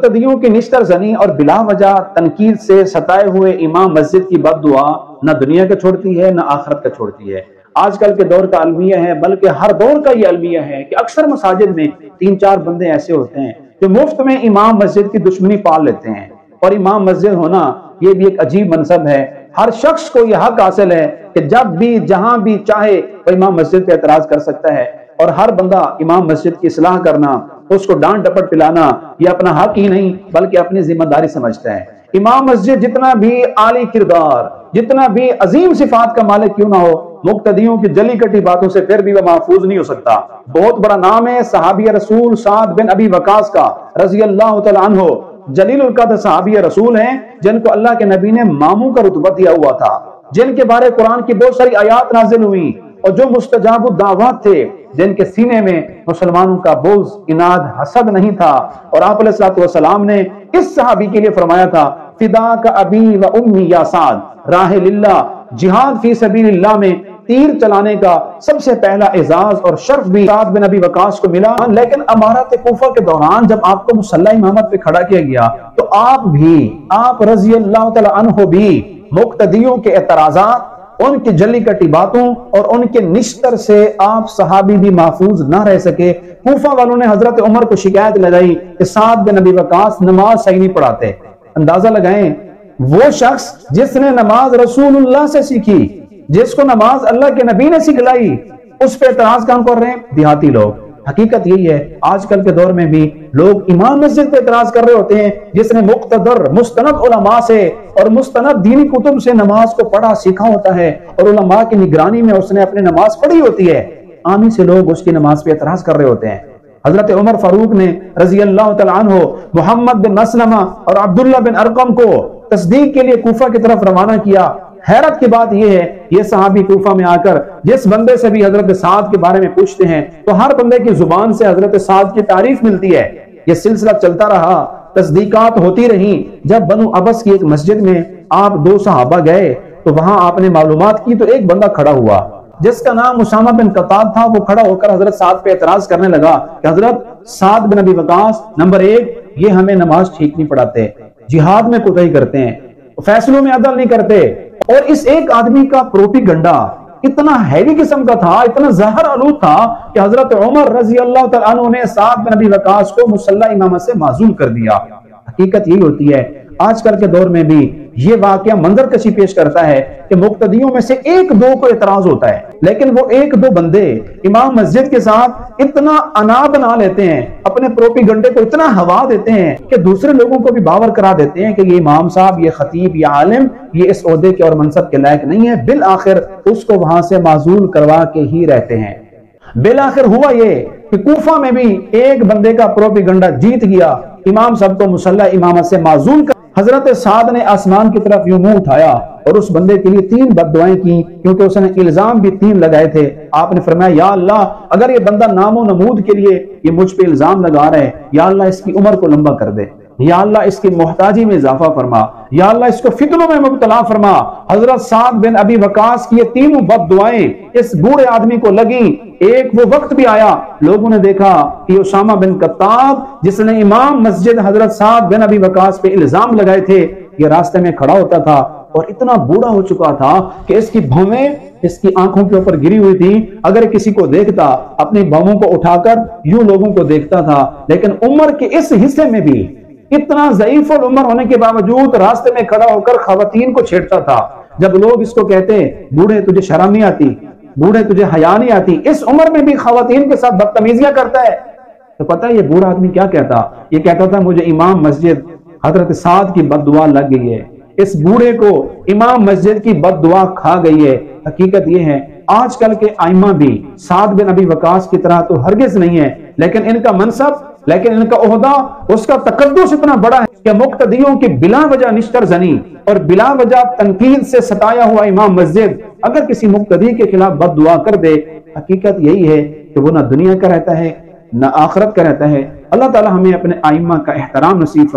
मुक्तदियों की निश्तर जनी और बिला वजह तनकीद से सताए हुए इमाम मस्जिद की बद दुआ न दुनिया का छोड़ती है न आखिरत का छोड़ती है। आजकल के दौर का अलमिया है, बल्कि हर दौर का ये अलमिया है कि अक्सर मसाजिद में 3-4 बंदे ऐसे होते हैं जो मुफ्त में इमाम मस्जिद की दुश्मनी पाल लेते हैं। और इमाम मस्जिद होना ये भी एक अजीब मनसब है। हर शख्स को यह हक हासिल है कि जब भी जहां भी चाहे वो इमाम मस्जिद पे एतराज कर सकता है, और हर बंदा इमाम मस्जिद की इस्लाह करना, उसको डांट डपट पिलाना ये अपना हक ही नहीं बल्कि अपनी जिम्मेदारी समझता है। इमाम मस्जिद जितना भी आली किरदार, जितना भी अजीम सिफात का मालिक क्यों ना हो, मुक्तदियों की जली कटी बातों से फिर भी वह महफूज नहीं हो सकता। बहुत बड़ा नाम है सहाबी रसूल साद बिन अबी वकास का रजी अल्लाह तआला अन्हु। जलीलुल कद्र सहाबी रसूल हैं जिनको अल्लाह के नबी ने मामू का रुतबा दिया हुआ था, जिनके बारे कुरान की बहुत सारी आयात नाजिल हुई और जो मुस्तजाबुद दावत थे, जिनके सीने में मुसलमानों का बोझ, इनाद, हसद नहीं था। और आप अलैहिस्सलातु वस्सलाम ने इस सहाबी के लिए फरमाया था, फिदा का अबी व उम्मी या साद, राह लिल्लाह, जिहाद फी सबीलिल्लाह में तीर चलाने का सबसे पहला एजाज और शर्फ भी साद बिन अबी वकास को मिला। लेकिन अमारत कूफा के दौरान जब आपको मुसल्ला इमामत पे खड़ा किया गया तो आप रजी अल्लाह तआला अन्हु भी मुक्तदियों के एतराजात, उनकी जली कटी बातों और उनके निश्तर से आप सहाबी भी महफूज ना रह सके। कूफा वालों ने हजरत उमर को शिकायत लगाई कि साद बिन अबी वकास नमाज सही नहीं पढ़ाते। अंदाजा लगाएं, वो शख्स जिसने नमाज रसूलुल्लाह से सीखी, जिसको नमाज अल्लाह के नबी ने सिखलाई, उस पे एतराज काम कर रहे हैं देहाती लोग। हकीकत यही है, आजकल के दौर में भी लोग इमाम मस्जिद पे एतराज कर रहे होते हैं जिसने मुक्तदर मुस्तनद उलमा से और मुस्तनद दीनी कुतुब से नमाज को पढ़ा सीखा होता है और उलमा की निगरानी में उसने अपनी नमाज पढ़ी होती है। आमी से लोग उसकी नमाज पे एतराज कर रहे होते हैं। हजरत उमर फारूक ने रजी अल्लाह तआला अन्हु मोहम्मद बिन मसलमा और अब्दुल्ला बिन अरकम को तस्दीक के लिए कूफा की तरफ रवाना किया। हैरत की बात यह है, ये सहाबी कूफा में आकर जिस बंदे से भी हजरत साद के बारे में पूछते हैं तो हर बंदे की जुबान से हजरत साद की तारीफ मिलती है। यह सिलसिला चलता रहा, तस्दीकात होती रही। जब बनु अबस की एक मस्जिद में आप 2 सहाबा गए तो वहां आपने मालूमात की तो एक बंदा खड़ा हुआ जिसका नाम उसामा बिन कताद था। वो खड़ा होकर हजरत साद पे एतराज करने लगा कि हजरत साद बिन अबी वकास, नंबर 1 ये हमें नमाज ठीक नहीं पढ़ाते, जिहाद में कोताही करते हैं, फैसलों में अदल नहीं करते। और इस एक आदमी का प्रोपिगंडा इतना हैवी किस्म का था, इतना जहर आलूद था कि हजरत उमर रजी अल्लाह तआला अन्हु ने साद बिन अबी वकास को मुसल्ला इमामत से माजूल कर दिया। हकीकत यही होती है, आजकल के दौर में भी ये वाकया मंजर कशी पेश करता है कि मुक्तदियों में से 1-2 को एतराज होता है, लेकिन वो 1-2 बंदे इमाम मस्जिद के साथ इतना अना बना लेते हैं, अपने प्रोपिगंडे को इतना हवा देते हैं कि दूसरे लोगों को भी बावर करा देते हैं कि ये इमाम साहब, ये खतीब, ये आलिम, ये इस ओहदे के और मनसब के लायक नहीं है। बिल आखिर उसको वहां से माजूल करवा के ही रहते हैं। बिल आखिर हुआ ये कि कूफा में भी एक बंदे का प्रोपिगंडा जीत गया, इमाम साहब को मुसल्ला इमामत से माजूल कर। हजरत साद ने आसमान की तरफ यूं मुंह उठाया और उस बंदे के लिए 3 बद्दुआएं की, क्योंकि उसने इल्जाम भी 3 लगाए थे। आपने फरमाया, या अल्लाह, अगर ये बंदा नामो नमूद के लिए ये मुझ पे इल्जाम लगा रहा है, या अल्लाह इसकी उम्र को लंबा कर दे, या अल्लाह इसकी मोहताजी में इजाफा फरमा, या अल्लाह इसको फितनों में मुब्तला फरमा। हजरत साद बिन अबी वकास की ये 3 बद्दुआएं इस बूढ़े आदमी को लगी। एक वो वक्त भी आया, लोगों ने देखा कि उसामा बिन कत्ताब, जिसने इमाम मस्जिद हजरत साद बिन अबी वकास पे इल्जाम लगाए थे, ये रास्ते में खड़ा होता था और इतना बूढ़ा हो चुका था कि इसकी भौवें इसकी आंखों के ऊपर गिरी हुई थी। अगर किसी को देखता अपनी भौवों को उठाकर यूं लोगों को देखता था, लेकिन उम्र के इस हिस्से में भी इतना ज़ईफ़ उम्र होने के बावजूद रास्ते में खड़ा होकर खवातीन को छेड़ता था। जब लोग इसको कहते, बूढ़े तुझे शर्म नहीं आती, बूढ़े तुझे हया नहीं आती, इस उम्र में भी खवातीन के साथ बदतमीजियां करता है, तो पता है ये बूढ़ा आदमी क्या कहता? ये कहता था, मुझे इमाम मस्जिद हजरत साद की बद्दुआ लग गई है, इस बूढ़े को इमाम मस्जिद की बद्दुआ खा गई है। हकीकत ये है, आजकल के आइमा भी साद बिन अबी वकास की तरह तो हरगिज नहीं है, लेकिन इनका मनसब, लेकिन इनका ओहदा, उसका तकद्दुस इतना बड़ा है कि मुक्तदियों की बिला वजह निश्तर जनी और बिला वजह तनकीद से सताया हुआ इमाम मस्जिद अगर किसी मुक्तदी के खिलाफ बद्दुआ कर दे, हकीकत यही है कि वो ना दुनिया का रहता है ना आखिरत का रहता है। अल्लाह ताला हमें अपने आइमा का एहतराम नसीब